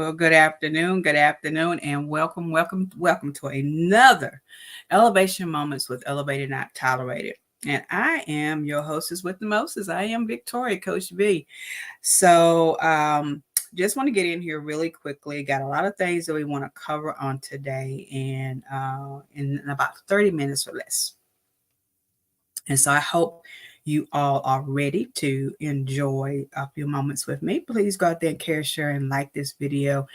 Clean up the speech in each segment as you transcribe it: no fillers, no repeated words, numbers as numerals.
Well, good afternoon, and welcome to another Elevation Moments with Elevated Not Tolerated. And I am your hostess with the Moses. I am Victoria, Coach V. So, just want to get in here really quickly. Got a lot of things that we want to cover on today, and in about 30 minutes or less. And so I hope you all are ready to enjoy a few moments with me. Please go out there and care, share, and like this video.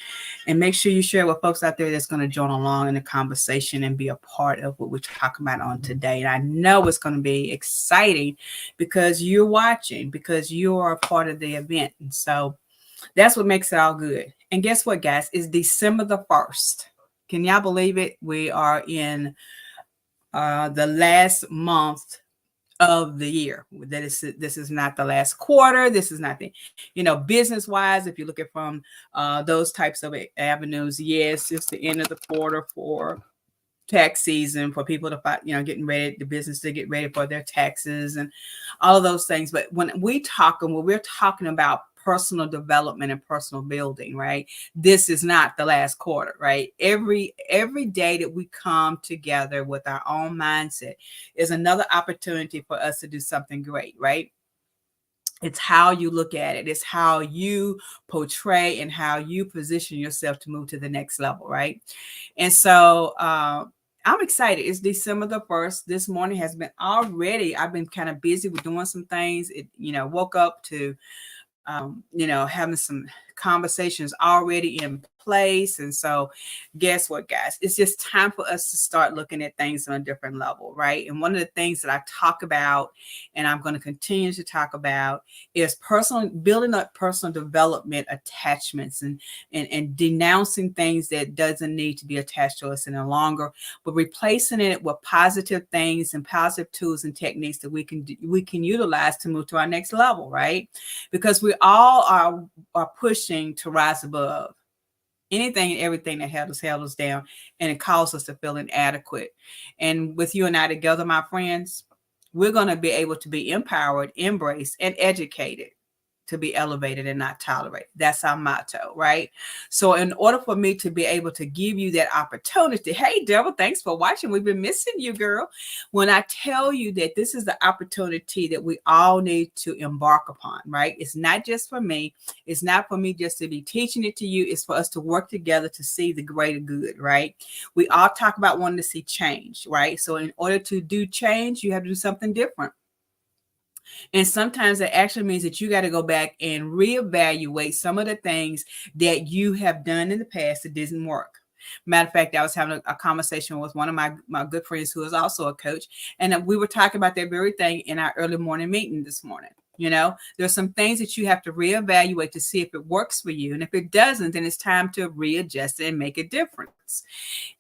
And make sure you share with folks out there that's going to join along in the conversation and be a part of what we're talking about on today. And I know it's going to be exciting because you're watching, because you are a part of the event. And so that's what makes it all good. And guess what, guys? It's December the 1st. Can y'all believe it? We are in the last month of the year. This is not the last quarter. This is not the, business wise, if you look at from those types of avenues, yes, it's the end of the quarter for tax season, for people to find, getting ready, the business to get ready for their taxes and all of those things. But when we're talking about personal development and personal building, right? This is not the last quarter, right? Every day that we come together with our own mindset is another opportunity for us to do something great, right? It's how you look at it. It's how you portray and how you position yourself to move to the next level, right? And so I'm excited. It's December the 1st. This morning has been I've been kind of busy with doing some things. Woke up to having some conversations already in place. And so guess what, guys? It's just time for us to start looking at things on a different level, right? And one of the things that I talk about, and I'm going to continue to talk about, is building up personal development attachments and denouncing things that doesn't need to be attached to us any longer, but replacing it with positive things and positive tools and techniques that we can utilize to move to our next level, right? Because we all are pushing to rise above anything and everything that held us down, and it caused us to feel inadequate. And with you and I together, my friends, we're going to be able to be empowered, embraced, and educated to be elevated and not tolerated. That's our motto, right? So in order for me to be able to give you that opportunity, hey, Deborah, thanks for watching. We've been missing you, girl. When I tell you that this is the opportunity that we all need to embark upon, right? It's not just for me. It's not for me just to be teaching it to you. It's for us to work together to see the greater good, right? We all talk about wanting to see change, right? So in order to do change, you have to do something different. And sometimes it actually means that you got to go back and reevaluate some of the things that you have done in the past that didn't work. Matter of fact, I was having a conversation with one of my good friends who is also a coach, and we were talking about that very thing in our early morning meeting this morning. There's some things that you have to reevaluate to see if it works for you. And if it doesn't, then it's time to readjust it and make a difference.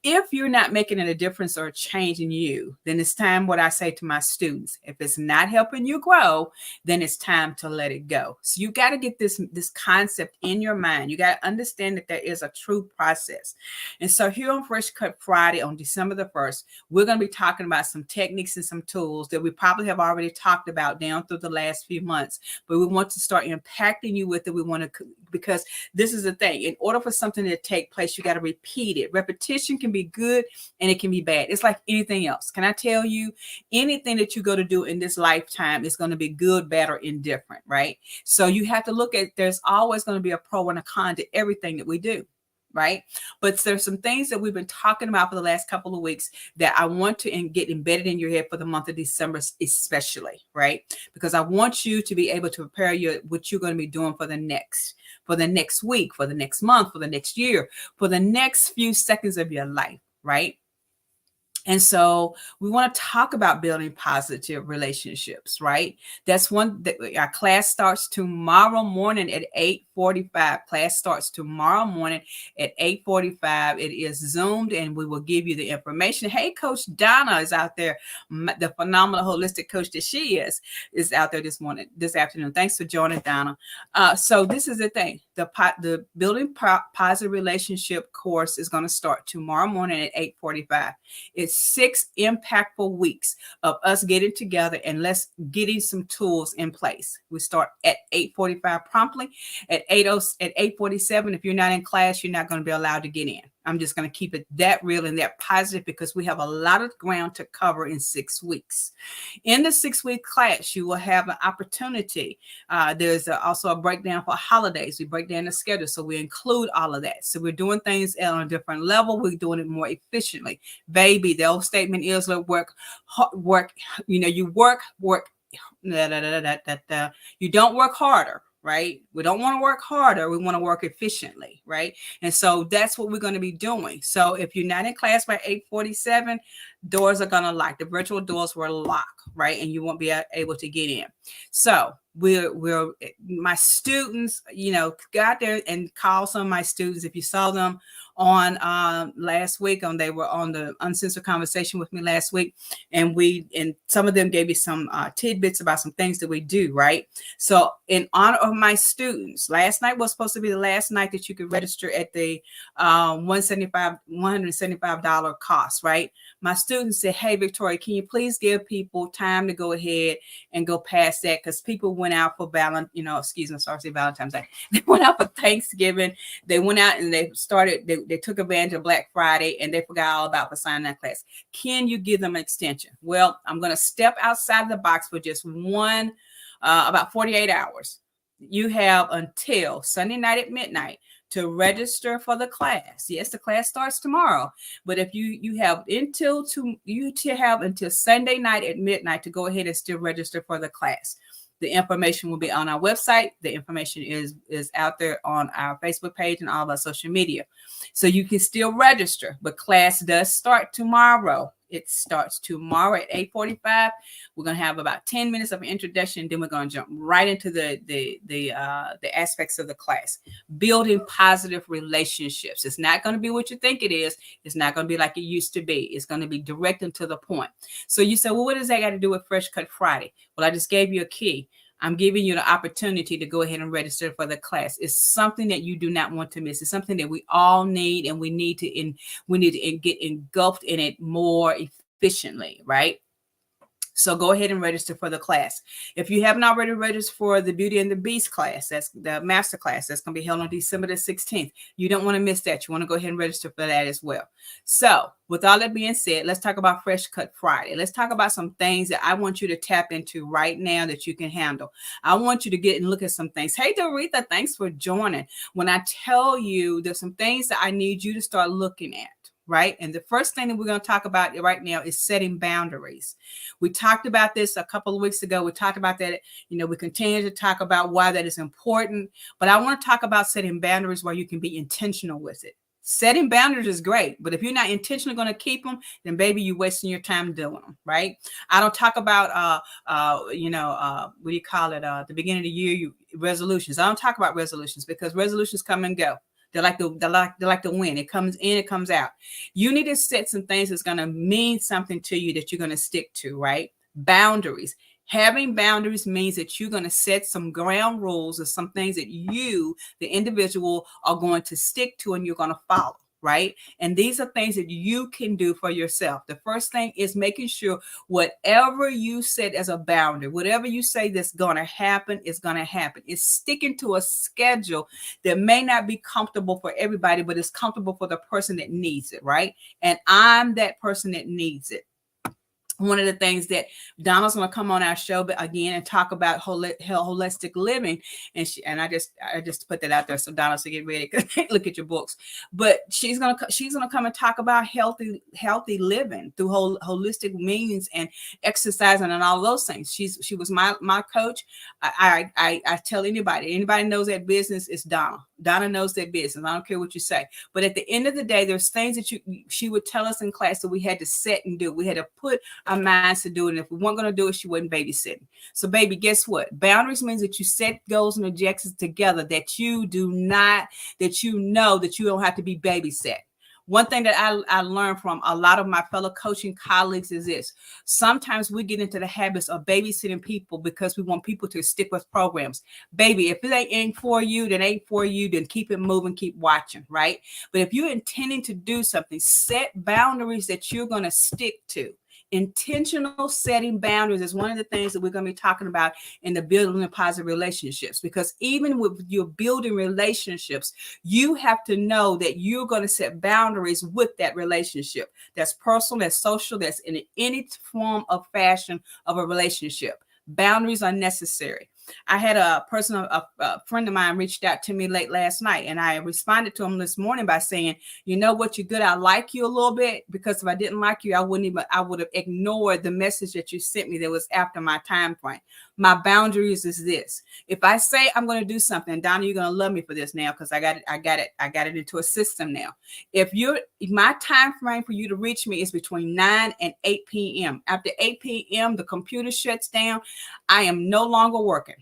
If you're not making a difference or a change in you, then it's time, what I say to my students, if it's not helping you grow, then it's time to let it go. So you got to get this concept in your mind. You got to understand that there is a true process. And so here on Fresh Cut Friday on December the 1st, we're going to be talking about some techniques and some tools that we probably have already talked about down through the last few months, but we want to start impacting you with it. We want to, because this is the thing. In order for something to take place, you got to repeat it. Repetition can be good and it can be bad. It's like anything else. Can I tell you, anything that you go to do in this lifetime is going to be good, bad, or indifferent, right? So you have to look at, there's always going to be a pro and a con to everything that we do, right? But there's some things that we've been talking about for the last couple of weeks that I want to get embedded in your head for the month of December, especially, right? Because I want you to be able to prepare what you're going to be doing for the next week, for the next month, for the next year, for the next few seconds of your life, right? And so we want to talk about building positive relationships, right? That's one that our class starts tomorrow morning at 8:45. Class starts tomorrow morning at 8:45. It is Zoomed, and we will give you the information. Hey, Coach Donna is out there. The phenomenal holistic coach that she is out there this afternoon. Thanks for joining, Donna. So this is the thing. The Building Positive Relationship course is going to start tomorrow morning at 8:45. It's is 6 impactful weeks of us getting together and let's getting some tools in place. We start at 8:45 promptly. At 8:47, if you're not in class, you're not going to be allowed to get in. I'm just going to keep it that real and that positive because we have a lot of ground to cover in 6 weeks. In the 6-week class, you will have an opportunity. There's also a breakdown for holidays. We break down the schedule, so we include all of that. So we're doing things on a different level. We're doing it more efficiently. Baby, the old statement is work. You work. You don't work harder. Right? We don't want to work harder. We want to work efficiently, right? And so that's what we're going to be doing. So if you're not in class by 8:47, doors are going to lock. The virtual doors will lock, right? And you won't be able to get in. So we're my students, go out there and call some of my students. If you saw them on last week, they were on the Uncensored Conversation with me last week, and some of them gave me some tidbits about some things that we do, right? So in honor of my students, last night was supposed to be the last night that you could register at the $175 cost, right? My students said, hey, Victoria, can you please give people time to go ahead and go past that? Because people went out for Valentine's Day. They went out for Thanksgiving. They went out and they took advantage of Black Friday and they forgot all about for signing that class. Can you give them an extension? Well, I'm going to step outside of the box for just about 48 hours. You have until Sunday night at midnight to register for the class. Yes, the class starts tomorrow, but if you have until Sunday night at midnight to go ahead and still register for the class. The information will be on our website. The information is out there on our Facebook page and all of our social media. So you can still register, but class does start tomorrow. It starts tomorrow at 8:45. We're going to have about 10 minutes of an introduction. Then we're going to jump right into the aspects of the class. Building positive relationships. It's not going to be what you think it is. It's not going to be like it used to be. It's going to be direct and to the point. So you say, well, what does that got to do with Fresh Cut Friday? Well, I just gave you a key. I'm giving you the opportunity to go ahead and register for the class. It's something that you do not want to miss. It's something that we all need, and we need to get engulfed in it more efficiently, right? So go ahead and register for the class. If you haven't already registered for the Beauty and the Beast class, that's the master class. That's going to be held on December the 16th. You don't want to miss that. You want to go ahead and register for that as well. So with all that being said, let's talk about Fresh Cut Friday. Let's talk about some things that I want you to tap into right now that you can handle. I want you to get and look at some things. Hey, Doretha, thanks for joining. When I tell you there's some things that I need you to start looking at. Right. And the first thing that we're going to talk about right now is setting boundaries. We talked about this a couple of weeks ago. We talked about that. We continue to talk about why that is important. But I want to talk about setting boundaries where you can be intentional with it. Setting boundaries is great, but if you're not intentionally going to keep them, then baby, you're wasting your time doing them, right? I don't talk about, what do you call it? The beginning of the year, resolutions. I don't talk about resolutions because resolutions come and go. They're like the wind. It comes in, it comes out. You need to set some things that's going to mean something to you that you're going to stick to, right? Boundaries. Having boundaries means that you're going to set some ground rules or some things that you, the individual, are going to stick to and you're going to follow, right? And these are things that you can do for yourself. The first thing is making sure whatever you set as a boundary, whatever you say that's going to happen is going to happen. It's sticking to a schedule that may not be comfortable for everybody, but it's comfortable for the person that needs it, right? And I'm that person that needs it. One of the things that Donna's going to come on our show again and talk about holistic living, and I just put that out there so Donna to get ready to look at your books. But she's gonna come and talk about healthy living through holistic means and exercising and all those things. She was my coach. I tell anybody knows that business is Donna. Donna knows that business. I don't care what you say. But at the end of the day, there's things that she would tell us in class that we had to set and do. We had to put our minds to do it. And if we weren't going to do it, she wasn't babysitting. So baby, guess what? Boundaries means that you set goals and objectives together that you know that you don't have to be babysat. One thing that I learned from a lot of my fellow coaching colleagues is this. Sometimes we get into the habits of babysitting people because we want people to stick with programs. Baby, if it ain't for you, then keep it moving, keep watching, right? But if you're intending to do something, set boundaries that you're going to stick to. Intentional setting boundaries is one of the things that we're going to be talking about in the building of positive relationships, because even with your building relationships, you have to know that you're going to set boundaries with that relationship. That's personal, that's social, that's in any form of fashion of a relationship. Boundaries are necessary. I had a person, a friend of mine reached out to me late last night, and I responded to him this morning by saying, you know what, you're good. I like you a little bit, because if I didn't like you, I would have ignored the message that you sent me that was after my time frame. My boundaries is this. If I say I'm going to do something, Donna, you're going to love me for this now, because I got it into a system now. My time frame for you to reach me is between 9 and 8 p.m. After 8 p.m., the computer shuts down. I am no longer working.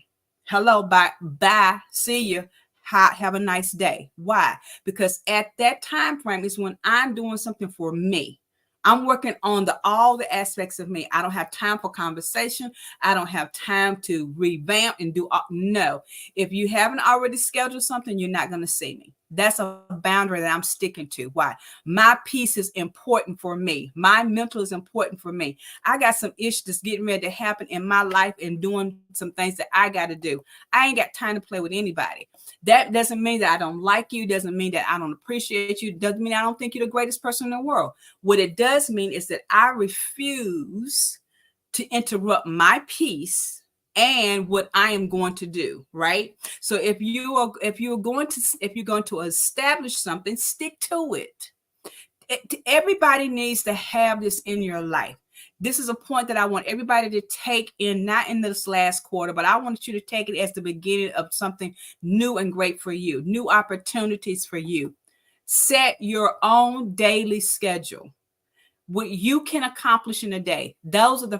Hello, bye, see you. Have a nice day. Why? Because at that time frame is when I'm doing something for me. I'm working on all the aspects of me. I don't have time for conversation. I don't have time to revamp and do. No. If you haven't already scheduled something, you're not going to see me. That's a boundary that I'm sticking to. Why? My peace is important for me. My mental is important for me. I got some issues that's getting ready to happen in my life and doing some things that I got to do. I ain't got time to play with anybody. That doesn't mean that I don't like you. Doesn't mean that I don't appreciate you. Doesn't mean I don't think you're the greatest person in the world. What it does mean is that I refuse to interrupt my peace and what I am going to do, right? So if you're going to establish something, stick to it. Everybody needs to have this in your life. This is a point that I want everybody to take in, not in this last quarter, but I want you to take it as the beginning of something new and great for you, new opportunities for you. Set your own daily schedule. What you can accomplish in a day. Those are the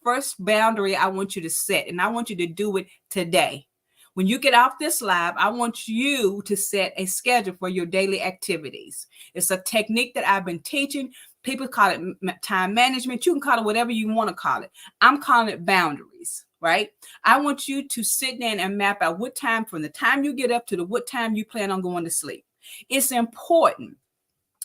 first boundary I want you to set, and I want you to do it today. When you get off this live, I want you to set a schedule for your daily activities. It's a technique that I've been teaching. People call it time management. You can call it whatever you want to call it. I'm calling it boundaries, right? I want you to sit down and map out what time, from the time you get up to what time you plan on going to sleep. It's important.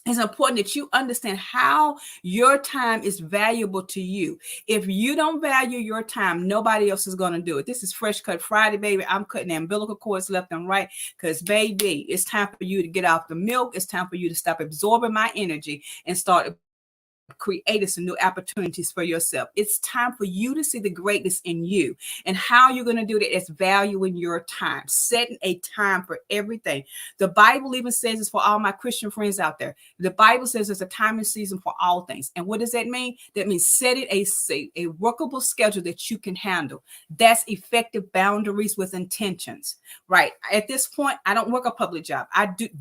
It's important that you understand how your time is valuable to you. If you don't value your time, nobody else is going to do it. This is Fresh Cut Friday, baby. I'm cutting the umbilical cords left and right, because, baby, it's time for you to get off the milk. It's time for you to stop absorbing my energy and start creating some new opportunities for yourself. It's time for you to see the greatness in you. And how you're going to do that is valuing your time, setting a time for everything. The Bible even says this, for all my Christian friends out there. The Bible says there's a time and season for all things. And what does that mean? That means setting a workable schedule that you can handle. That's effective boundaries with intentions, right? At this point, I don't work a public job.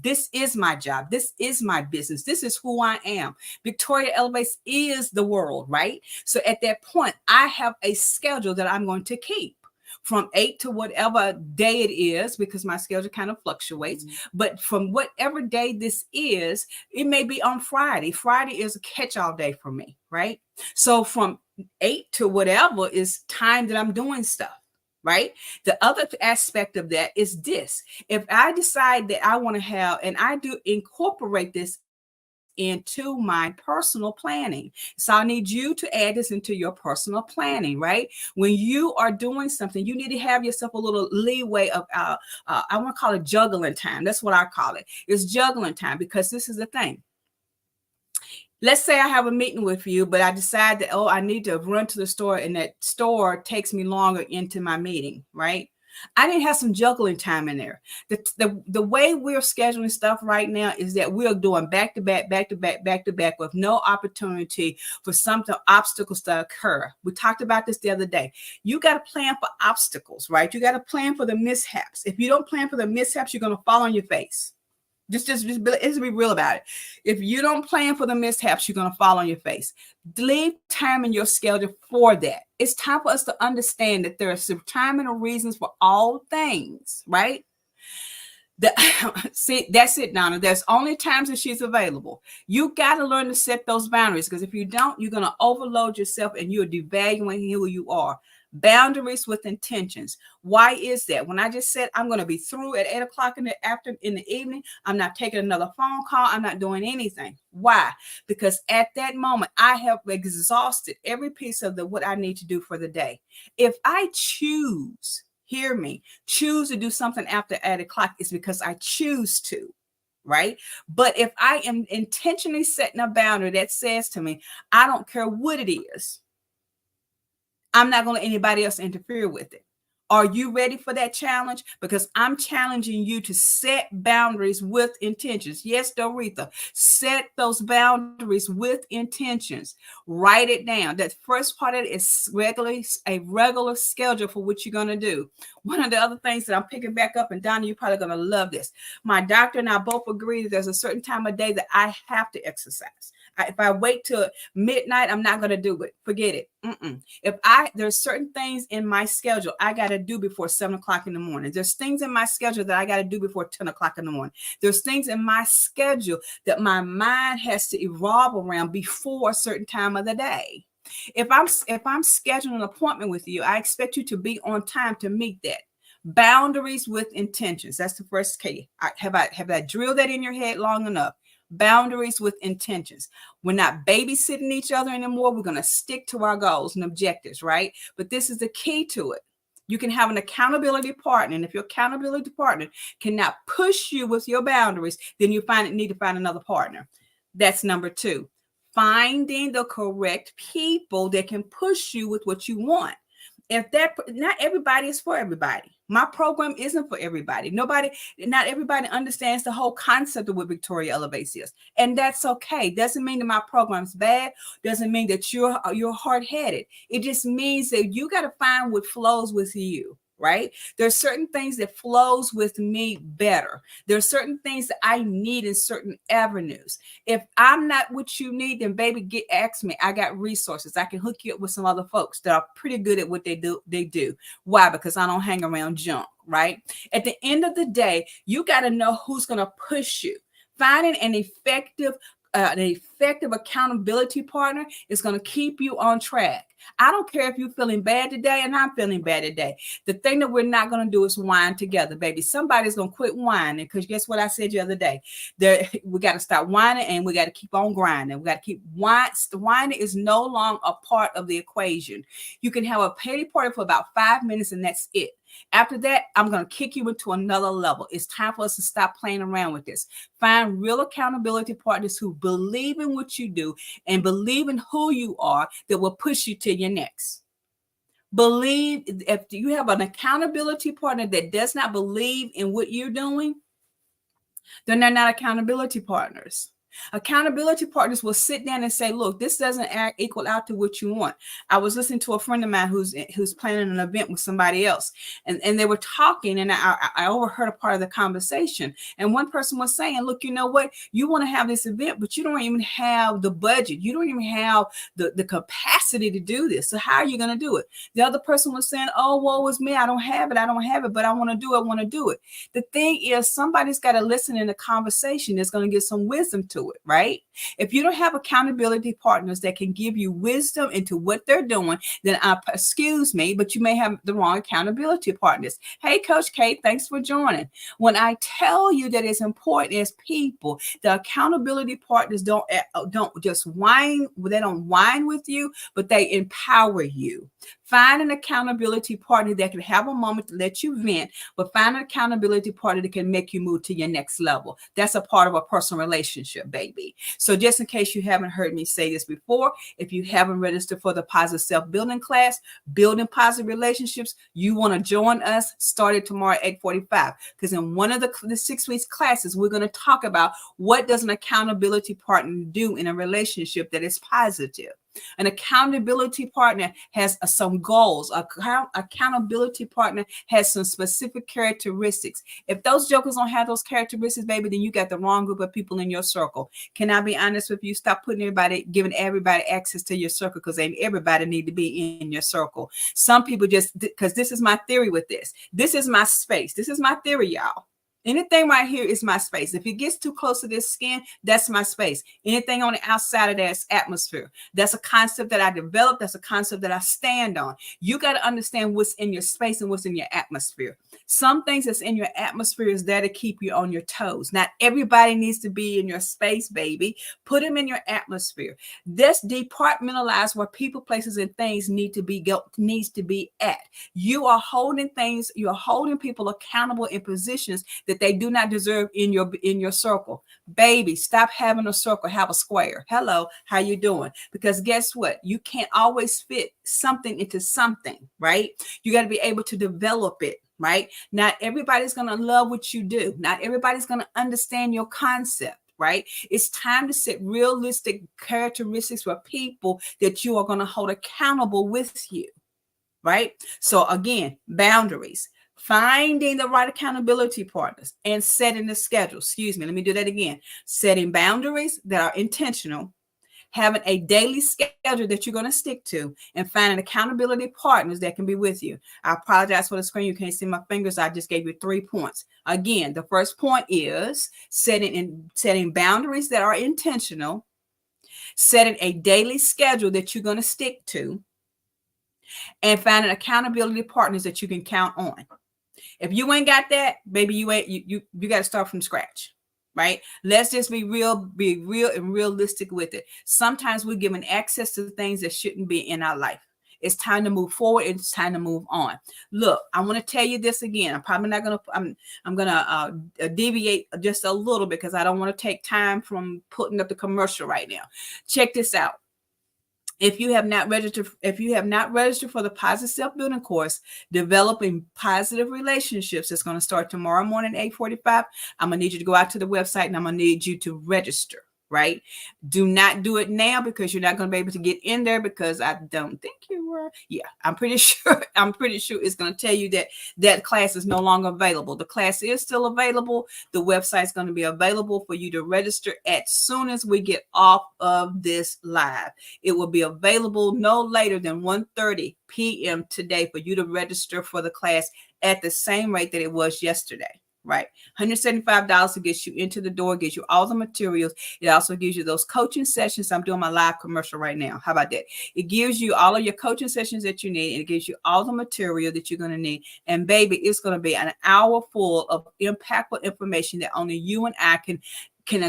This is my job. This is my business. This is who I am. Victoria Elevates is the world, right? So at that point, I have a schedule that I'm going to keep from 8 to whatever day it is, because my schedule kind of fluctuates. But from whatever day this is, it may be on Friday. Friday is a catch-all day for me, right? So from 8 to whatever is time that I'm doing stuff. Right. The other aspect of that is this. If I decide that I want to have, and I do incorporate this into my personal planning. So I need you to add this into your personal planning, right? When you are doing something, you need to have yourself a little leeway of, I want to call it juggling time. That's what I call it. It's juggling time, because this is the thing. Let's say I have a meeting with you, but I decide that, I need to run to the store, and that store takes me longer into my meeting, right? I didn't have some juggling time in there. The way we're scheduling stuff right now is that we're doing back to back with no opportunity for obstacles to occur. We talked about this the other day. You got to plan for obstacles, right? You got to plan for the mishaps. If you don't plan for the mishaps, you're going to fall on your face. Just be real about it. If you don't plan for the mishaps, you're going to fall on your face. Leave time in your schedule for that. It's time for us to understand that there are some time and reasons for all things, right? See, that's it, Donna. There's only times that she's available. You got to learn to set those boundaries, because if you don't, you're going to overload yourself and you're devaluing who you are. Boundaries with intentions. Why is that? When I just said I'm going to be through at 8 o'clock in the evening, I'm not taking another phone call. I'm not doing anything. Why? Because at that moment, I have exhausted every piece of what I need to do for the day. If I choose, hear me, choose to do something after 8 o'clock, it's because I choose to, right? But if I am intentionally setting a boundary that says to me, I don't care what it is, I'm not going to let anybody else interfere with it. Are you ready for that challenge? Because I'm challenging you to set boundaries with intentions. Yes, Doretha, set those boundaries with intentions. Write it down. That first part of it is a regular schedule for what you're going to do. One of the other things that I'm picking back up, and Donna, you're probably going to love this. My doctor and I both agree that there's a certain time of day that I have to exercise. If I wait till midnight, I'm not going to do it. Forget it. There's certain things in my schedule I got to do before 7 o'clock in the morning. There's things in my schedule that I got to do before 10 o'clock in the morning. There's things in my schedule that my mind has to evolve around before a certain time of the day. If I'm scheduling an appointment with you, I expect you to be on time to meet that. Boundaries with intentions. That's the first key. Have I drilled that in your head long enough? Boundaries with intentions. We're not babysitting each other anymore. We're going to stick to our goals and objectives, right? But this is the key to it. You can have an accountability partner, and if your accountability partner cannot push you with your boundaries, then you need to find another partner. That's number 2. Finding the correct people that can push you with what you want. Not everybody is for everybody. My program isn't for everybody. Not everybody understands the whole concept of what Victoria Elevates is. And that's okay. Doesn't mean that my program's bad. Doesn't mean that you're hard-headed. It just means that you got to find what flows with you. Right? There's certain things that flows with me better. There's certain things that I need in certain avenues. If I'm not what you need, then baby, ask me. I got resources. I can hook you up with some other folks that are pretty good at what they do. Why? Because I don't hang around junk, right? At the end of the day, you got to know who's going to push you. Finding an effective accountability partner is going to keep you on track. I don't care if you're feeling bad today and I'm feeling bad today. The thing that we're not going to do is whine together, baby. Somebody's going to quit whining, because guess what I said the other day? We got to stop whining and we got to keep on grinding. We got to keep whining. Whining is no longer a part of the equation. You can have a pity party for about 5 minutes and that's it. After that, I'm going to kick you into another level. It's time for us to stop playing around with this. Find real accountability partners who believe in what you do and believe in who you are, that will push you to your next. If you have an accountability partner that does not believe in what you're doing, then they're not accountability partners. Accountability partners will sit down and say, look, this doesn't equal out to what you want. I was listening to a friend of mine who's planning an event with somebody else, and they were talking, and I overheard a part of the conversation. And one person was saying, look, you know what? You want to have this event, but you don't even have the budget. You don't even have the capacity to do this. So how are you going to do it? The other person was saying, oh, woe is me. I don't have it, but I want to do it. The thing is, somebody's got to listen in the conversation that's going to get some wisdom to it, right? If you don't have accountability partners that can give you wisdom into what they're doing, then excuse me, but you may have the wrong accountability partners. Hey, Coach Kate, thanks for joining. When I tell you that it's important as people, the accountability partners don't just whine. They don't whine with you, but they empower you. Find an accountability partner that can have a moment to let you vent, but find an accountability partner that can make you move to your next level. That's a part of a personal relationship, baby. So just in case you haven't heard me say this before, if you haven't registered for the Positive Self-Building class, Building Positive Relationships, you want to join us, started tomorrow at 8:45. Because in one of the 6 weeks classes, we're going to talk about what does an accountability partner do in a relationship that is positive. An accountability partner has some goals. Accountability partner has some specific characteristics. If those jokers don't have those characteristics, baby, then you got the wrong group of people in your circle. Can I be honest with you? Stop giving everybody access to your circle, because ain't everybody need to be in your circle. Some people just, because this is my theory with this. This is my space. This is my theory, y'all. Anything right here is my space. If it gets too close to this skin, that's my space. Anything on the outside of that is atmosphere. That's a concept that I developed. That's a concept that I stand on. You got to understand what's in your space and what's in your atmosphere. Some things that's in your atmosphere is there to keep you on your toes. Not everybody needs to be in your space, baby. Put them in your atmosphere. This departmentalize where people, places, and things needs to be at. You are holding things, you're holding people accountable in positions that they do not deserve in your circle. Baby, stop having a circle, have a square. Hello, how you doing? Because guess what? You can't always fit something into something, right? You got to be able to develop it, right? Not everybody's going to love what you do. Not everybody's going to understand your concept. Right? It's time to set realistic characteristics for people that you are going to hold accountable with you. Right? So again, boundaries, finding the right accountability partners and setting the schedule. Excuse me. Let me do that again. Setting boundaries that are intentional, having a daily schedule that you're going to stick to, and finding accountability partners that can be with you. I apologize for the screen. You can't see my fingers. I just gave you 3 points. Again, the first point is setting boundaries that are intentional, setting a daily schedule that you're going to stick to, and finding accountability partners that you can count on. If you ain't got that, baby, you got to start from scratch. Right? Let's just be real and realistic with it. Sometimes we're given access to things that shouldn't be in our life. It's time to move forward. It's time to move on. Look, I want to tell you this again. I'm probably not going to, I'm going to deviate just a little because I don't want to take time from putting up the commercial right now. Check this out. If you have not registered for the Positive Self-Building course, Developing Positive Relationships, it's going to start tomorrow morning at 8:45. I'm going to need you to go out to the website and I'm going to need you to register. Right? Do not do it now because you're not going to be able to get in there because I don't think you were. Yeah, I'm pretty sure it's going to tell you that class is no longer available. The class is still available. The website is going to be available for you to register as soon as we get off of this live. It will be available no later than 1:30 p.m. today for you to register for the class at the same rate that it was yesterday. Right. $175 to get you into the door, gives you all the materials. It also gives you those coaching sessions. I'm doing my live commercial right now. How about that? It gives you all of your coaching sessions that you need. And it gives you all the material that you're going to need. And baby, it's going to be an hour full of impactful information that only you and I can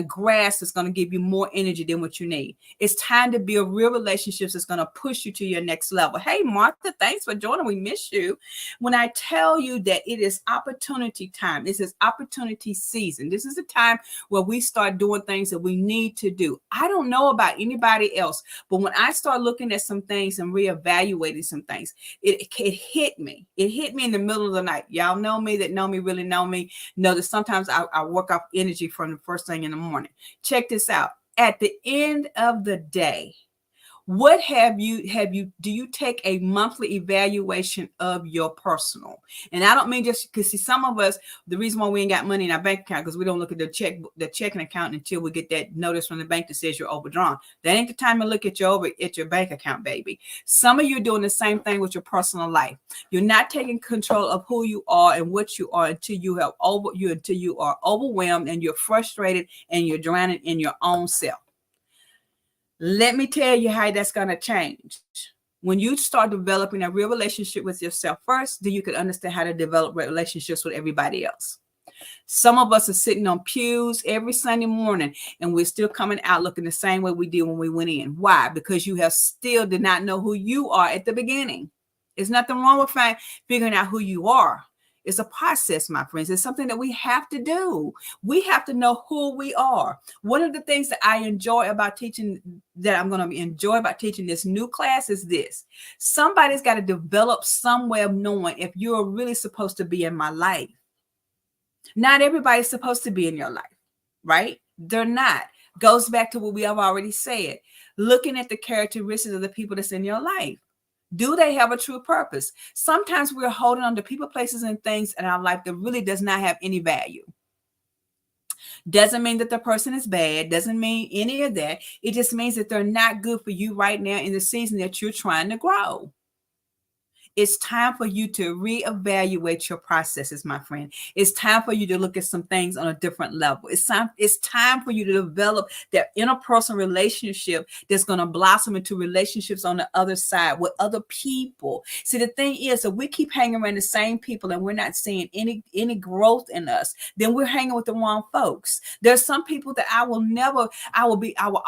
grasp. That's going to give you more energy than what you need. It's time to build real relationships that's going to push you to your next level. Hey, Martha, thanks for joining. We miss you. When I tell you that it is opportunity time, this is opportunity season. This is the time where we start doing things that we need to do. I don't know about anybody else, but when I start looking at some things and reevaluating some things, it hit me. It hit me in the middle of the night. Y'all know me that know me, really know me, know that sometimes I work off energy from the first thing in the morning. Check this out. At the end of the day, what do you take a monthly evaluation of your personal? And I don't mean just because see some of us, the reason why we ain't got money in our bank account because we don't look at the checking account until we get that notice from the bank that says you're overdrawn. That ain't the time to look at your bank account, baby. Some of you are doing the same thing with your personal life. You're not taking control of who you are and what you are until you are overwhelmed and you're frustrated and you're drowning in your own self. Let me tell you how that's going to change. When you start developing a real relationship with yourself first, then you can understand how to develop relationships with everybody else. Some of us are sitting on pews every Sunday morning and we're still coming out looking the same way we did when we went in. Why? Because you have still did not know who you are at the beginning. There's nothing wrong with figuring out who you are. It's a process, my friends. It's something that we have to do. We have to know who we are. One of the things that I enjoy about teaching, that I'm going to enjoy about teaching this new class is this. Somebody's got to develop some way of knowing if you're really supposed to be in my life. Not everybody's supposed to be in your life, right? They're not. Goes back to what we have already said. Looking at the characteristics of the people that's in your life. Do they have a true purpose? Sometimes we're holding on to people, places, and things in our life that really does not have any value. Doesn't mean that the person is bad. Doesn't mean any of that. It just means that they're not good for you right now in the season that you're trying to grow. It's time for you to reevaluate your processes, my friend. It's time for you to look at some things on a different level. It's time for you to develop that interpersonal relationship that's going to blossom into relationships on the other side with other people. See, the thing is, if we keep hanging around the same people and we're not seeing any growth in us, then we're hanging with the wrong folks. There's some people that I will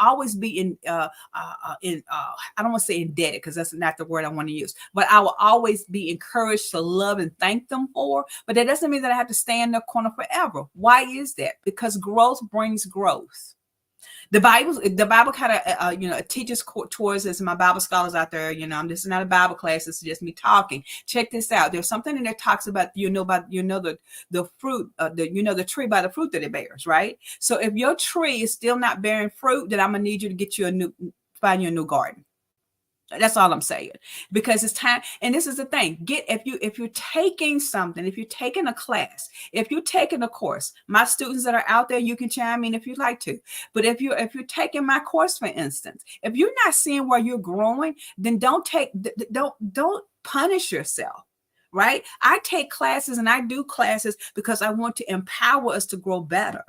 always be I don't want to say indebted because that's not the word I want to use, but I will always be encouraged to love and thank them for. But that doesn't mean that I have to stay in their corner forever. Why is that? Because growth brings growth. The Bible kind of, teaches towards us. My Bible scholars out there, this is not a Bible class. This is just me talking. Check this out. There's something in there talks about, the fruit, the tree by the fruit that it bears, right? So if your tree is still not bearing fruit, then I'm going to need you to find you a new garden. That's all I'm saying, because it's time. And this is the thing. If you're taking something, if you're taking a class, if you're taking a course, my students that are out there, you can chime in if you'd like to. But if you're taking my course, for instance, if you're not seeing where you're growing, then don't punish yourself. Right? I take classes and I do classes because I want to empower us to grow better.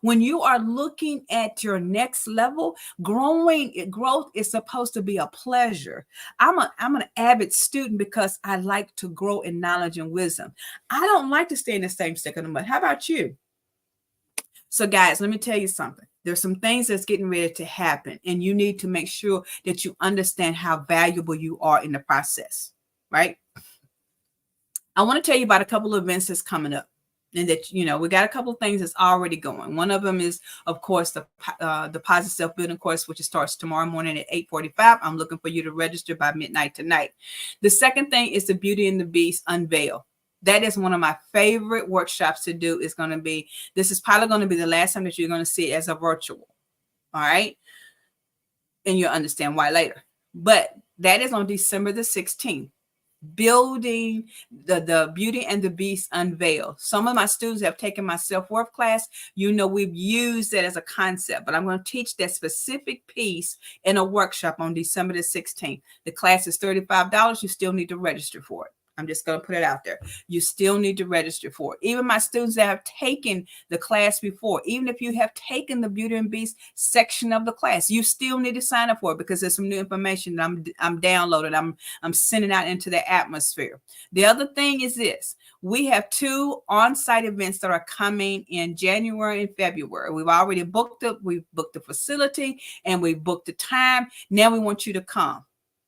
When you are looking at your next level, growth is supposed to be a pleasure. I'm an avid student because I like to grow in knowledge and wisdom. I don't like to stay in the same stick in the mud. How about you? So guys, let me tell you something. There's some things that's getting ready to happen, and you need to make sure that you understand how valuable you are in the process, right? I want to tell you about a couple of events that's coming up. And that, we got a couple of things that's already going. One of them is, of course, the Positive Self-Building course, which starts tomorrow morning at 8:45. I'm looking for you to register by midnight tonight. The second thing is the Beauty and the Beast Unveil. That is one of my favorite workshops to do. This is probably going to be the last time that you're going to see it as a virtual. All right. And you'll understand why later. But that is on December the 16th. Building the Beauty and the Beast Unveil. Some of my students have taken my self-worth class. We've used that as a concept, but I'm going to teach that specific piece in a workshop on December the 16th. The class is $35. You still need to register for it. I'm just going to put it out there. You still need to register for it. Even my students that have taken the class before, even if you have taken the Beauty and Beast section of the class, you still need to sign up for it because there's some new information that I'm downloading. I'm sending out into the atmosphere. The other thing is this. We have 2 on-site events that are coming in January and February. We've already booked the facility and we've booked the time. Now we want you to come.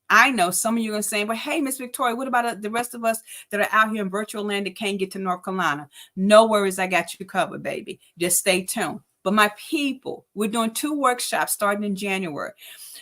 I know some of you are going to say, well, hey, Miss Victoria, what about the rest of us that are out here in virtual land that can't get to North Carolina? No worries. I got you covered, baby. Just stay tuned. But my people, we're doing 2 workshops starting in January.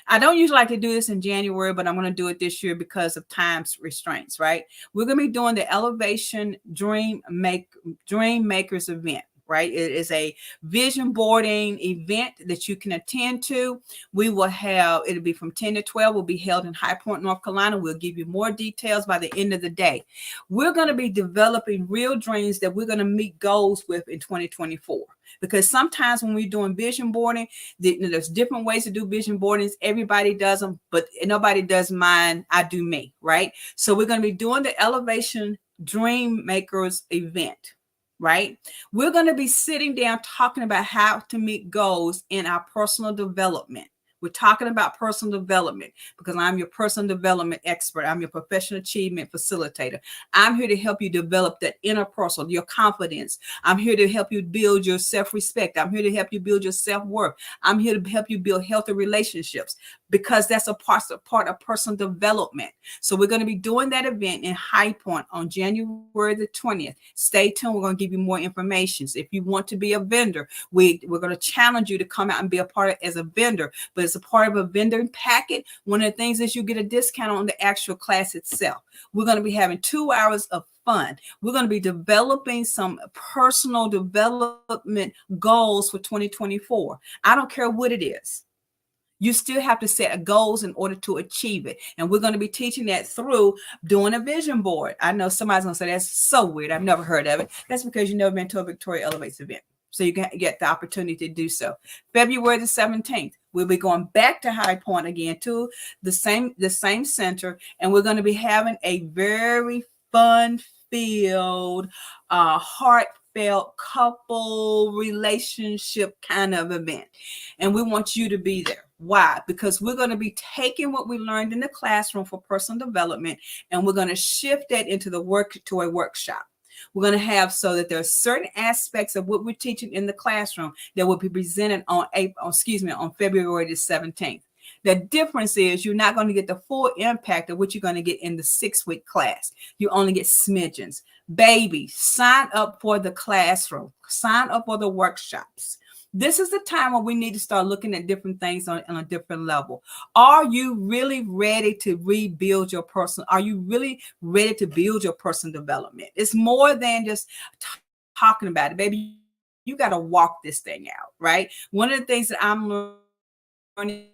I don't usually like to do this in January, but I'm going to do it this year because of time restraints, right? We're going to be doing the Elevation Dream Makers event. Right? It is a vision boarding event that you can attend to. It'll be from 10 to 12. Will be held in High Point, North Carolina. We'll give you more details by the end of the day. We're going to be developing real dreams that we're going to meet goals with in 2024. Because sometimes when we're doing vision boarding, there's different ways to do vision boardings. Everybody does them, but nobody does mine. I do me, right? So we're going to be doing the Elevation Dream Makers event. Right? We're going to be sitting down talking about how to meet goals in our personal development. We're talking about personal development because I'm your personal development expert. I'm your professional achievement facilitator. I'm here to help you develop that inner person, your confidence. I'm here to help you build your self-respect. I'm here to help you build your self-worth. I'm here to help you build healthy relationships because that's a part of personal development. So we're going to be doing that event in High Point on January the 20th. Stay tuned. We're going to give you more information. So if you want to be a vendor, we're going to challenge you to come out and be a part of as a vendor, but it's a part of a vendor packet. One of the things is you get a discount on the actual class itself. We're going to be having 2 hours of fun. We're going to be developing some personal development goals for 2024. I don't care what it is. You still have to set goals in order to achieve it. And we're going to be teaching that through doing a vision board. I know somebody's going to say, that's so weird. I've never heard of it. That's because you've never been to a Victoria Elevates event. So you can get the opportunity to do so. February the 17th, we'll be going back to High Point again to the same center, and we're going to be having a very fun-filled, heartfelt couple relationship kind of event. And we want you to be there. Why? Because we're going to be taking what we learned in the classroom for personal development, and we're going to shift that into a workshop. We're going to have so that there are certain aspects of what we're teaching in the classroom that will be presented on February the 17th. The difference is you're not going to get the full impact of what you're going to get in the 6-week class. You only get smidgens. Baby, sign up for the classroom. Sign up for the workshops. This is the time when we need to start looking at different things on a different level. Are you really ready to rebuild your person? Are you really ready to build your personal development? It's more than just talking about it, baby. You got to walk this thing out, right? One of the things that I'm learning,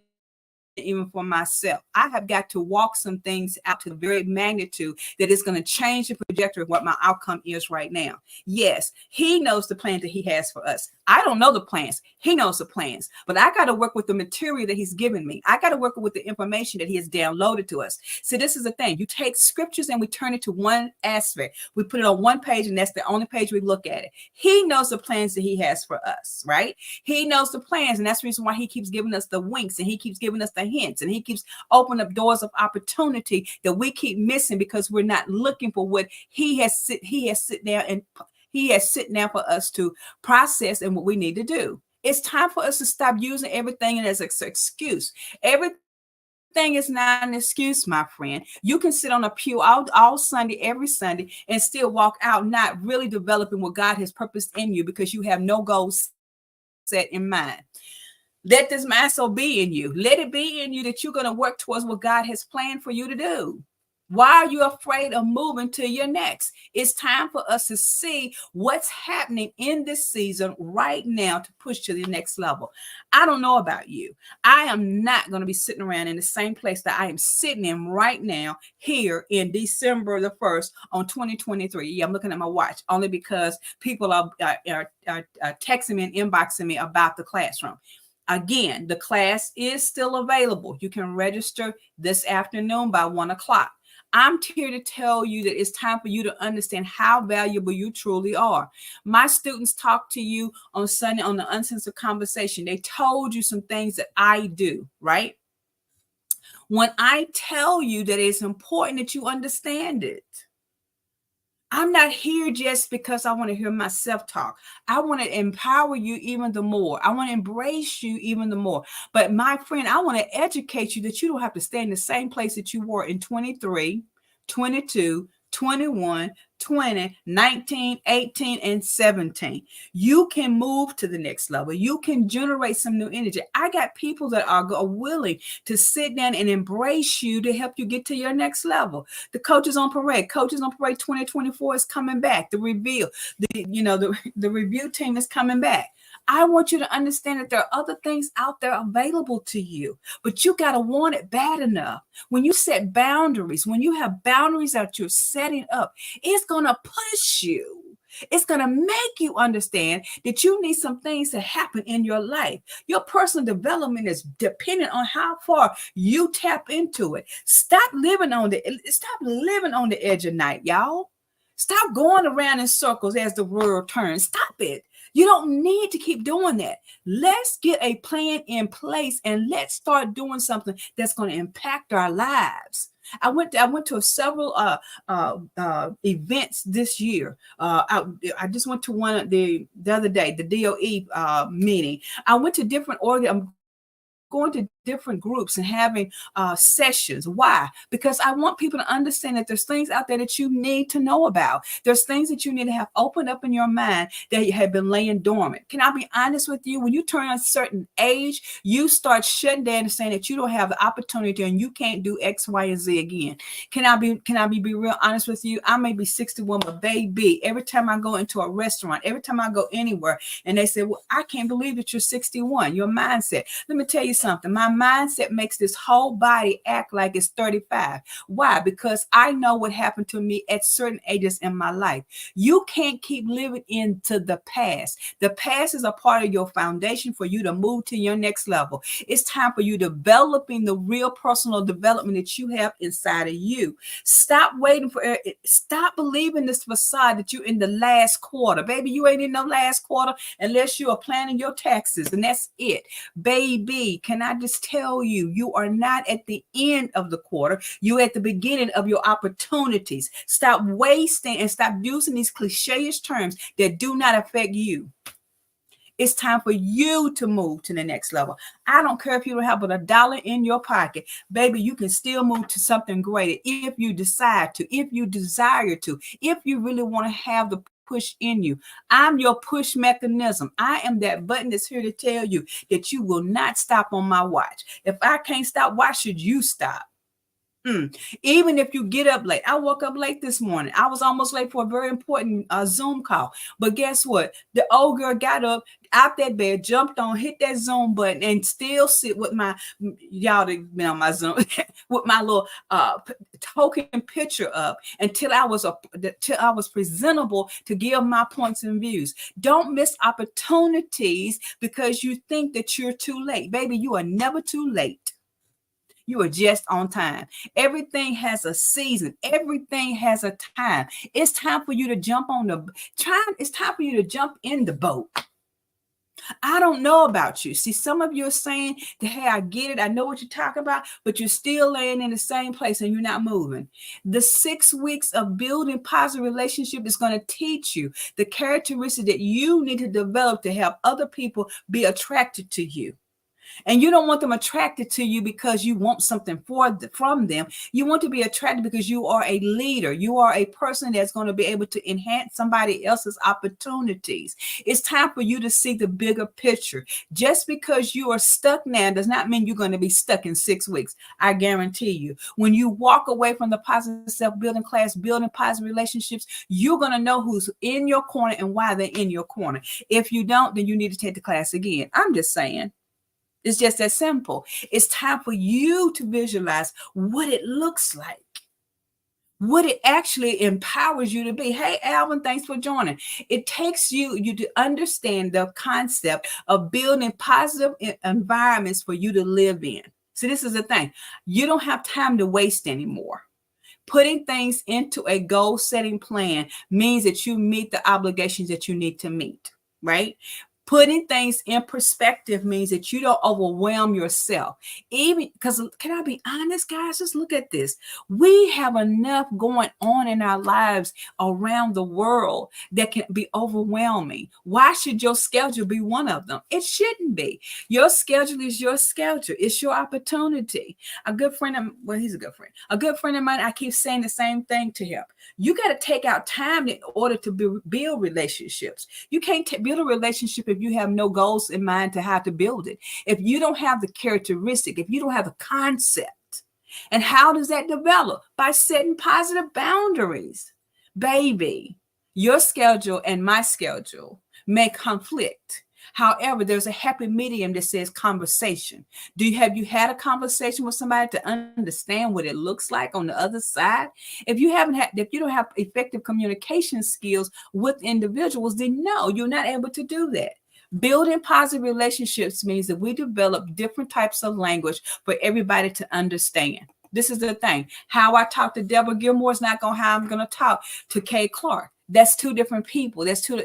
even for myself, I have got to walk some things out to the very magnitude that is going to change the trajectory of what my outcome is right now. Yes, he knows the plan that he has for us. I don't know the plans. He knows the plans, but I got to work with the material that he's given me. I got to work with the information that he has downloaded to us. So this is the thing. You take scriptures and we turn it to one aspect. We put it on one page, and that's the only page we look at it. He knows the plans that he has for us, right? He knows the plans, and that's the reason why he keeps giving us the winks, and he keeps giving us the hints, and he keeps opening up doors of opportunity that we keep missing because we're not looking for what he has sit down for us to process and what we need to do. It's time for us to stop using everything as an excuse. Everything is not an excuse, my friend. You can sit on a pew all Sunday, every Sunday, and still walk out not really developing what God has purposed in you because you have no goals set in mind. Let this mind so be in you. Let it be in you that you're going to work towards what God has planned for you to do. Why are you afraid of moving to your next? It's time for us to see what's happening in this season right now to push to the next level. I don't know about you. I am not going to be sitting around in the same place that I am sitting in right now here in December the 1st on 2023. Yeah, I'm looking at my watch only because people are texting me and inboxing me about the classroom. Again, the class is still available. You can register this afternoon by 1 o'clock. I'm here to tell you that it's time for you to understand how valuable you truly are. My students talked to you on Sunday on the Uncensored Conversation. They told you some things that I do, right? When I tell you that it's important that you understand it, I'm not here just because I want to hear myself talk. I want to empower you even the more. I want to embrace you even the more. But my friend, I want to educate you that you don't have to stay in the same place that you were in 23, 22, 21, 20, 19, 18, and 17. You can move to the next level. You can generate some new energy. I got people that are willing to sit down and embrace you to help you get to your next level. The Coaches on Parade 2024 is coming back. The Reveal, the review team is coming back. I want you to understand that there are other things out there available to you, but you got to want it bad enough. When you set boundaries, when you have boundaries that you're setting up, it's going to push you. It's going to make you understand that you need some things to happen in your life. Your personal development is dependent on how far you tap into it. Stop living on the edge of night, y'all. Stop going around in circles as the world turns. Stop it. You don't need to keep doing that. Let's get a plan in place and let's start doing something that's going to impact our lives. I went to several events this year. I just went to one the other day, the DOE meeting. I went to different going to different groups and having sessions. Why? Because I want people to understand that there's things out there that you need to know about. There's things that you need to have opened up in your mind that have been laying dormant. Can I be honest with you? When you turn a certain age, you start shutting down and saying that you don't have the opportunity and you can't do X, Y, and Z again. Can I be real honest with you? I may be 61, but baby, every time I go into a restaurant, every time I go anywhere, and they say, well, I can't believe that you're 61, your mindset. Let me tell you something. My mindset makes this whole body act like it's 35. Why? Because I know what happened to me at certain ages in my life. You can't keep living into the past. The past is a part of your foundation for you to move to your next level. It's time for you developing the real personal development that you have inside of you. Stop waiting for it. Stop believing this facade that you're in the last quarter. Baby, you ain't in no last quarter unless you are planning your taxes, and that's it. Baby, can I just tell you, you are not at the end of the quarter. You're at the beginning of your opportunities. Stop wasting and stop using these cliche-ish terms that do not affect you. It's time for you to move to the next level. I don't care if you don't have but $1 in your pocket. Baby, you can still move to something greater if you decide to, if you desire to, if you really want to have the push in you. I'm your push mechanism. I am that button that's here to tell you that you will not stop on my watch. If I can't stop, why should you stop? Even if you get up late. I woke up late this morning. I was almost late for a very important Zoom call. But guess what? The old girl got up out that bed, jumped on, hit that Zoom button, and still sit with my, y'all that been on my Zoom, with my little token picture up until I was presentable to give my points and views. Don't miss opportunities because you think that you're too late. Baby, you are never too late. You are just on time. Everything has a season. Everything has a time. It's time for you to jump on it's time for you to jump in the boat. I don't know about you. See, some of you are saying that, hey, I get it. I know what you're talking about, but you're still laying in the same place and you're not moving. The 6 weeks of building positive relationship is going to teach you the characteristics that you need to develop to help other people be attracted to you. And you don't want them attracted to you because you want something from them. You want to be attracted because you are a leader. You are a person that's going to be able to enhance somebody else's opportunities. It's time for you to see the bigger picture. Just because you are stuck now does not mean you're going to be stuck in 6 weeks. I guarantee you. When you walk away from the positive self-building class, building positive relationships, you're going to know who's in your corner and why they're in your corner. If you don't, then you need to take the class again. I'm just saying. It's just that simple. It's time for you to visualize what it looks like, what it actually empowers you to be. Hey, Alvin, thanks for joining. It takes you to understand the concept of building positive environments for you to live in. So this is the thing. You don't have time to waste anymore. Putting things into a goal-setting plan means that you meet the obligations that you need to meet, right? Putting things in perspective means that you don't overwhelm yourself. Even because, can I be honest, guys? Just look at this. We have enough going on in our lives around the world that can be overwhelming. Why should your schedule be one of them? It shouldn't be. Your schedule is your schedule. It's your opportunity. A good friend of, well, he's a good friend. A good friend of mine, I keep saying the same thing to him. You got to take out time in order to build relationships. You can't build a relationship if you have no goals in mind to how to build it. If you don't have the characteristic, if you don't have the concept. And how does that develop? By setting positive boundaries. Baby, your schedule and my schedule may conflict. However, there's a happy medium that says conversation. Have you had a conversation with somebody to understand what it looks like on the other side? If you don't have effective communication skills with individuals, then no, you're not able to do that. Building positive relationships means that we develop different types of language for everybody to understand. This is the thing. How I talk to Deborah Gilmore is not how I'm going to talk to Kay Clark. That's two different people. That's two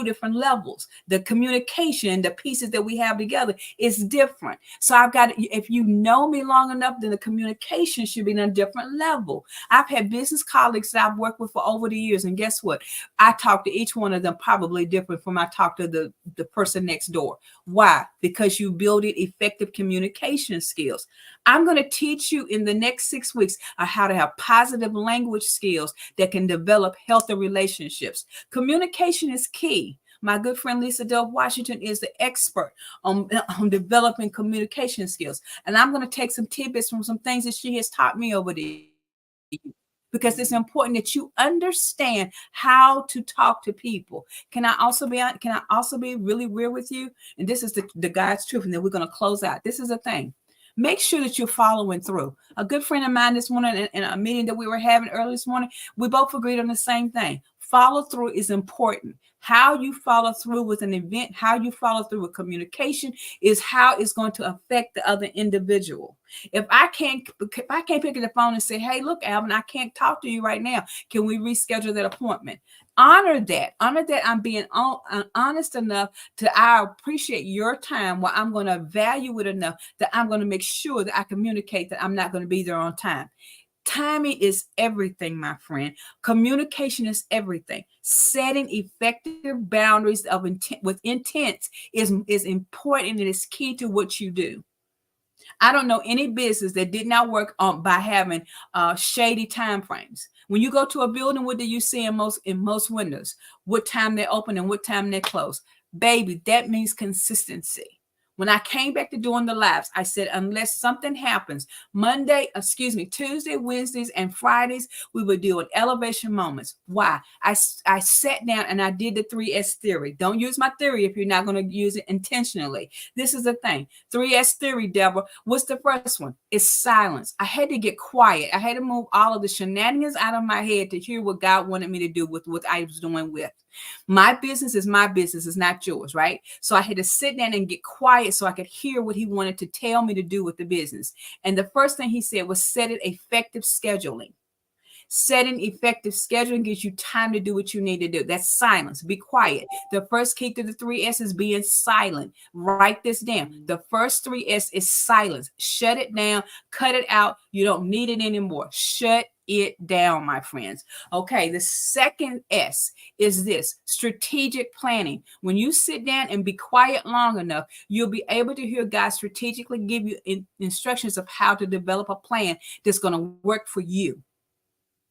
different levels. The communication, the pieces that we have together is different. So if you know me long enough, then the communication should be on a different level. I've had business colleagues that I've worked with for over the years. And guess what? I talk to each one of them probably different from I talk to the person next door. Why? Because you build effective communication skills. I'm going to teach you in the next 6 weeks how to have positive language skills that can develop healthy relationships. Communication is key. My good friend Lisa Dove Washington is the expert on developing communication skills. And I'm going to take some tidbits from some things that she has taught me over the years. because it's important that you understand how to talk to people. Can I also be really real with you? And this is the God's truth, and then we're going to close out. This is the thing. Make sure that you're following through. A good friend of mine this morning in a meeting that we were having early this morning, we both agreed on the same thing. Follow through is important. How you follow through with an event, how you follow through with communication is how it's going to affect the other individual. If I can't pick up the phone and say, hey, look, Alvin, I can't talk to you right now. Can we reschedule that appointment? Honor that. I'm being honest enough I appreciate your time, while I'm going to value it enough that I'm going to make sure that I communicate that I'm not going to be there on time. Timing is everything, my friend. Communication is everything. Setting effective boundaries of intent with intent is important and is key to what you do. I don't know any business that did not work on by having shady time frames. When you go to a building, what do you see in most windows? What time they open and what time they close? Baby, that means consistency. When I came back to doing the lives, I said, unless something happens, Tuesday, Wednesdays, and Fridays, we would deal with elevation moments. Why? I sat down and I did the 3S theory. Don't use my theory if you're not going to use it intentionally. This is the thing. 3S theory, Deborah. What's the first one? It's silence. I had to get quiet. I had to move all of the shenanigans out of my head to hear what God wanted me to do with what I was doing with. My business is my business, it's not yours, right? So I had to sit down and get quiet so I could hear what he wanted to tell me to do with the business. And the first thing he said was set it effective scheduling. Setting effective scheduling gives you time to do what you need to do. That's silence. Be quiet. The first key to the 3S is being silent. Write this down. The first 3S is silence. Shut it down. Cut it out. You don't need it anymore. Shut it down, my friends. Okay, the second S is this: strategic planning. When you sit down and be quiet long enough, you'll be able to hear God strategically give you instructions of how to develop a plan that's going to work for you.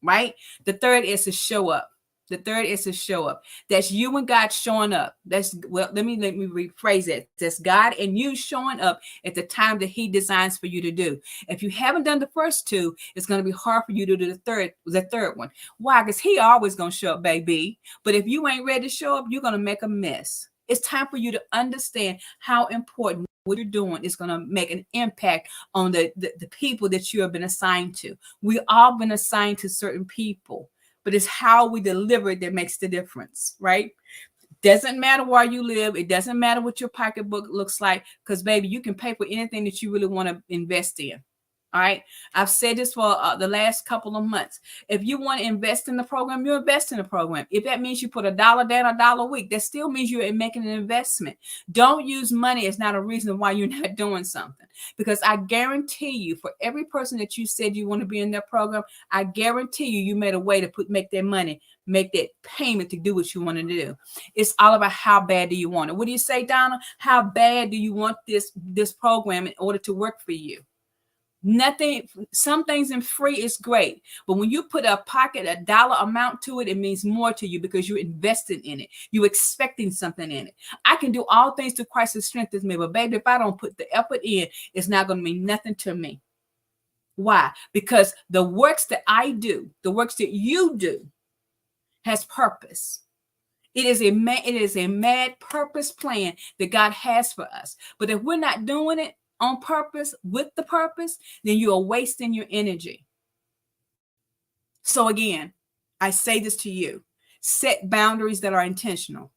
Right? The third is to show up. The third is to show up. That's you and God showing up. Let me rephrase it. That's God and you showing up at the time that he designs for you to do. If you haven't done the first two, it's going to be hard for you to do the third one. Why? Because he always going to show up, baby. But if you ain't ready to show up, you're going to make a mess. It's time for you to understand how important what you're doing is going to make an impact on the people that you have been assigned to. We've all been assigned to certain people, but it's how we deliver it that makes the difference, right? Doesn't matter where you live. It doesn't matter what your pocketbook looks like, because, baby, you can pay for anything that you really want to invest in. All right. I've said this for the last couple of months. If you want to invest in the program, you invest in the program. If that means you put $1 down, $1 a week, that still means you're making an investment. Don't use money as not a reason why you're not doing something. Because I guarantee you, for every person that you said you want to be in their program, I guarantee you made a way to make that money, make that payment to do what you want to do. It's all about how bad do you want it. What do you say, Donna? How bad do you want this program in order to work for you? Nothing, some things in free is great, but when you put $1 amount to it, it means more to you because you're investing in it. You're expecting something in it. I can do all things through Christ who strengthens me, but baby, if I don't put the effort in, it's not going to mean nothing to me. Why? Because the works that I do, the works that you do, has purpose. It is a mad purpose plan that God has for us. But if we're not doing it on purpose, with the purpose, then you are wasting your energy. So again, I say this to you: set boundaries that are intentional.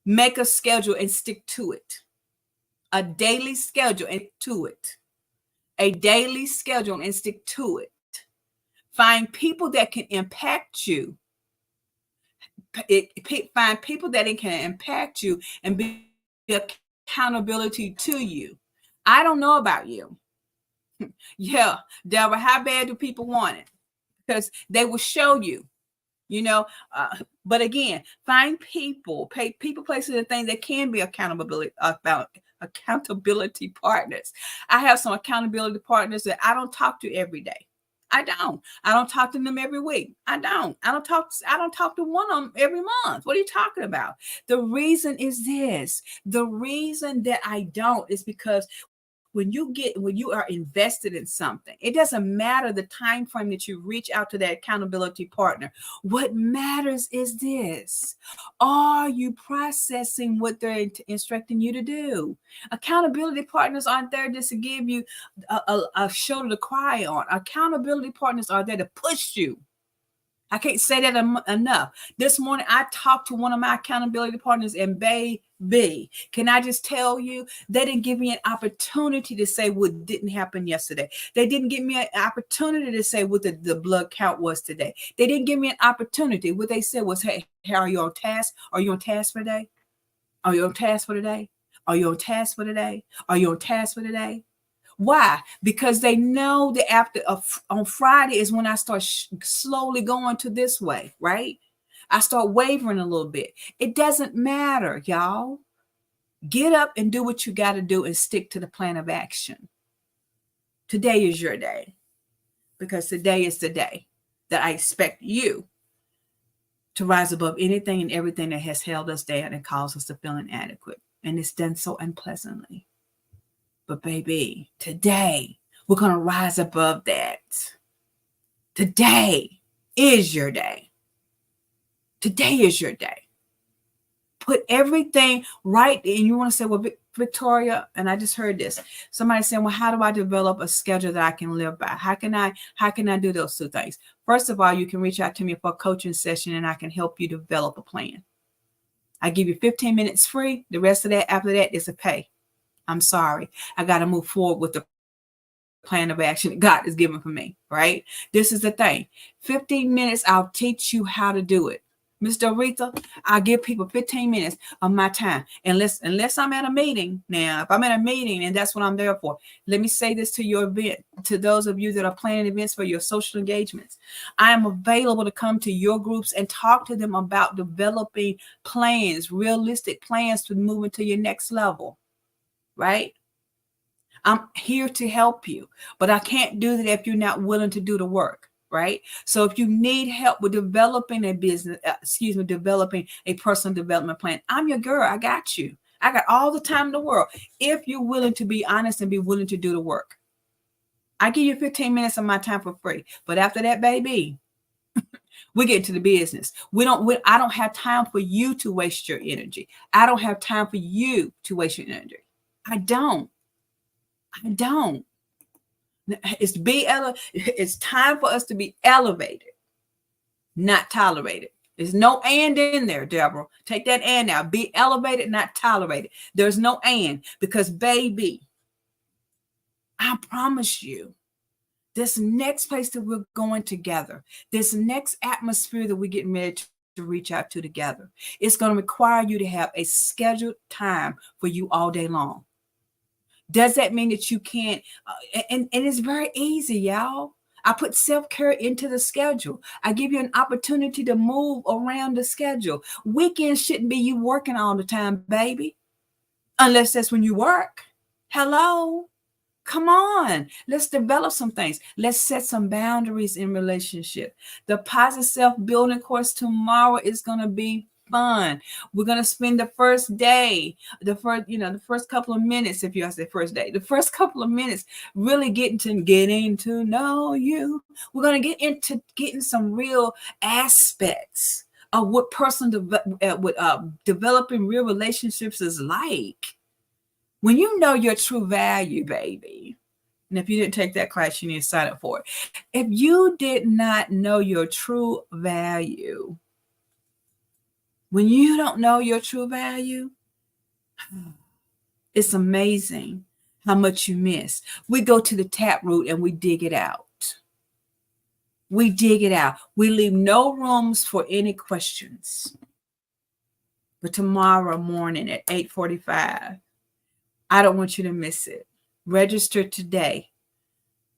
Make a schedule and stick to it. A daily schedule and to it. A daily schedule and stick to it. Find people that can impact you. Find people that can impact you and be accountability to you. I don't know about you. Yeah, Deborah, how bad do people want it? Because they will show you, but again, find people, places, and things that can be accountability partners. I have some accountability partners that I don't talk to every day. I don't talk to them every week. I don't talk to one of them every month. What are you talking about? The reason is this. The reason that I don't is because when you are invested in something, it doesn't matter the time frame that you reach out to that accountability partner. What matters is this: are you processing what they're instructing you to do? Accountability partners aren't there just to give you a shoulder to cry on. Accountability partners are there to push you. I can't say that enough. This morning, I talked to one of my accountability partners, and baby, can I just tell you, they didn't give me an opportunity to say what didn't happen yesterday. They didn't give me an opportunity to say what the blood count was today. They didn't give me an opportunity. What they said was, hey, are you on task? Are you on task for today? Are you on task for today? Are you on task for today? Are you on task for today? Why? Because they know that after on Friday is when I start slowly going to this way, right? I start wavering a little bit. It doesn't matter, y'all. Get up and do what you got to do and stick to the plan of action. Today is your day, because today is the day that I expect you to rise above anything and everything that has held us down and caused us to feel inadequate. And it's done so unpleasantly. But baby, today we're going to rise above that. Today is your day. Today is your day. Put everything right. And you want to say, well, Victoria, and I just heard this. Somebody saying, well, how do I develop a schedule that I can live by? How can I do those two things? First of all, you can reach out to me for a coaching session and I can help you develop a plan. I give you 15 minutes free. The rest of that, after that, is a pay. I'm sorry. I got to move forward with the plan of action that God has given for me, right? This is the thing. 15 minutes, I'll teach you how to do it. Mr. Aretha, I give people 15 minutes of my time. Unless I'm at a meeting. Now, if I'm at a meeting, and that's what I'm there for. Let me say this to your event, to those of you that are planning events for your social engagements. I am available to come to your groups and talk to them about developing plans, realistic plans to move into your next level. Right? I'm here to help you, but I can't do that if you're not willing to do the work, right? So if you need help with developing a business, developing a personal development plan, I'm your girl. I got you. I got all the time in the world. If you're willing to be honest and be willing to do the work, I give you 15 minutes of my time for free. But after that, baby, we get to the business. I don't have time for you to waste your energy. I don't have time for you to waste your energy. I don't. It's time for us to be elevated, not tolerated. There's no and in there, Deborah. Take that and out. Be elevated, not tolerated. There's no and, because baby, I promise you, this next place that we're going together, this next atmosphere that we're getting ready to reach out to together, it's going to require you to have a scheduled time for you all day long. Does that mean that you can't? And it's very easy, y'all. I put self-care into the schedule. I give you an opportunity to move around the schedule. Weekends shouldn't be you working all the time, baby. Unless that's when you work. Hello? Come on. Let's develop some things. Let's set some boundaries in relationship. The positive self-building course tomorrow is going to be fun. We're going to spend the first day, the first couple of minutes, if you say first day, the first couple of minutes really getting to know you. We're going to get into getting some real aspects of what developing real relationships is like. When you know your true value, baby, and if you didn't take that class, you need to sign up for it. If you did not know your true value, when you don't know your true value, it's amazing how much you miss. We go to the taproot and we dig it out. We dig it out. We leave no rooms for any questions. But tomorrow morning at 8:45, I don't want you to miss it. Register today.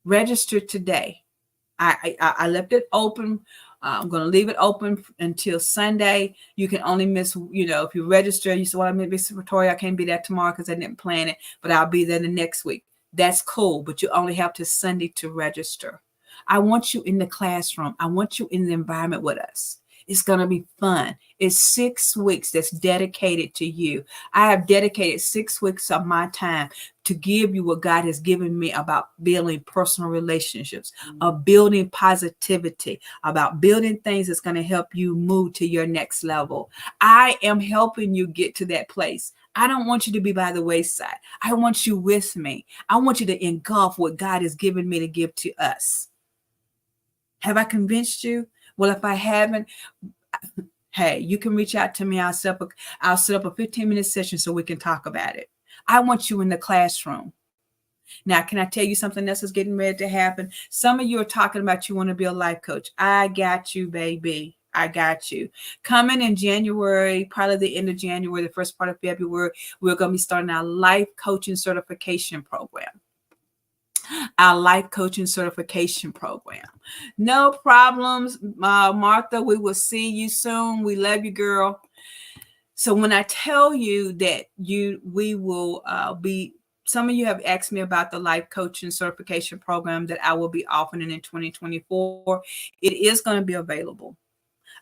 Register today. I left it open. I'm going to leave it open until Sunday. You can only miss, if you register, you say, well, I'm Miss Victoria, I can't be there tomorrow because I didn't plan it, but I'll be there the next week. That's cool, but you only have till Sunday to register. I want you in the classroom. I want you in the environment with us. It's going to be fun. It's 6 weeks that's dedicated to you. I have dedicated 6 weeks of my time to give you what God has given me about building personal relationships, of building positivity, about building things that's going to help you move to your next level. I am helping you get to that place. I don't want you to be by the wayside. I want you with me. I want you to engulf what God has given me to give to us. Have I convinced you? Well, if I haven't, hey, you can reach out to me. I'll set up a 15-minute session so we can talk about it. I want you in the classroom. Now, can I tell you something else is getting ready to happen? Some of you are talking about you want to be a life coach. I got you, baby. I got you. Coming in January, probably the end of January, the first part of February, we're going to be starting our life coaching certification program. Our life coaching certification program. No problems, Martha. We will see you soon. We love you, girl. So when I tell you that we will be, some of you have asked me about the life coaching certification program that I will be offering in 2024. It is going to be available.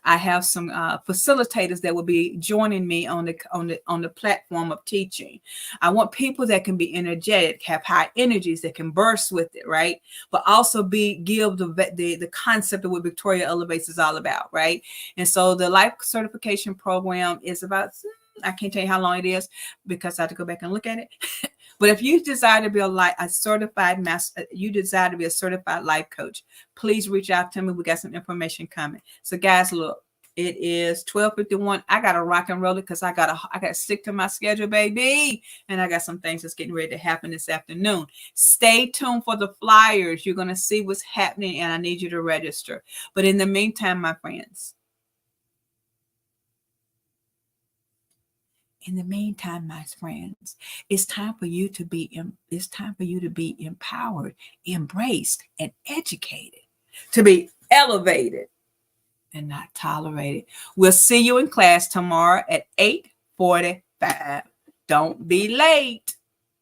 I have some facilitators that will be joining me on the platform of teaching. I want people that can be energetic, have high energies, that can burst with it, right? But also give the concept of what Victoria Elevates is all about, right? And so the life certification program is about, I can't tell you how long it is because I have to go back and look at it. But if you desire to be a certified life coach, please reach out to me. We got some information coming. So guys, look, it is 12:51. I got to rock and roll it because I got to stick to my schedule, baby. And I got some things that's getting ready to happen this afternoon. Stay tuned for the flyers. You're going to see what's happening and I need you to register. But in the meantime, my friends, it's time for you to be empowered, embraced, and educated, to be elevated and not tolerated. We'll see you in class tomorrow at 8:45. Don't be late.